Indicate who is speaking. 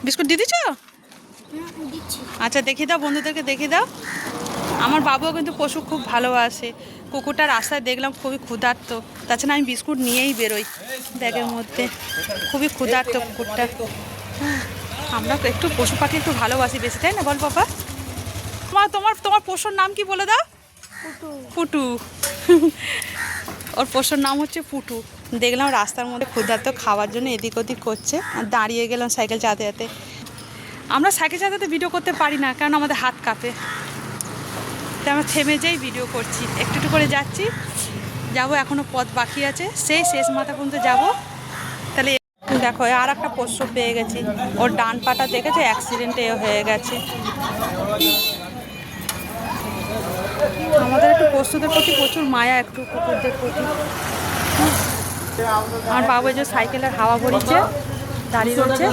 Speaker 1: Biscuit দিয়ে দিচ্ছ? আচ্ছা দেখিয়ে দাও, বন্ধুদেরকে দেখিয়ে দাও। আমার বাবুও কিন্তু পশু খুব ভালোবাসে। কুকুরটা রাস্তায় দেখলাম খুবই ক্ষুধার্ত, তাছাড়া আমি বিস্কুট নিয়েই বেরোই ব্যাগের মধ্যে। খুবই ক্ষুধার্ত কুকুরটা। আমরা একটু পশু পাখি একটু ভালোবাসি বেশি, তাই না বল বাবা? তোমার তোমার পশুর নাম কি বলে দাও? পুটু। ওর পশুর নাম হচ্ছে পুটু। দেখলাম রাস্তার মধ্যে ক্ষুধার্ত, খাওয়ার জন্য এদিক ওদিক করছে, আর দাঁড়িয়ে গেলাম সাইকেল চালাতে চালাতে। আমরা সাইকেল চালাতে ভিডিও করতে পারি না, কারণ আমাদের হাত কাঁপে, তাই আমরা থেমে যেই ভিডিও করছি। একটু একটু করে যাচ্ছি, যাব এখনও পথ বাকি আছে, সেই শেষ মাথা পর্যন্ত যাব। তাহলে দেখো আর একটা পোষ্য পেয়ে গেছি, ওর ডান পাটা দেখেছে অ্যাক্সিডেন্টে হয়ে গেছে। আমাদের একটু পশুদের প্রতি প্রচুর মায়া, একটু কুকুরদের প্রতি। আমার বাবু যে সাইকেলের হাওয়া ভরিছে, দাঁড়িয়ে রয়েছে।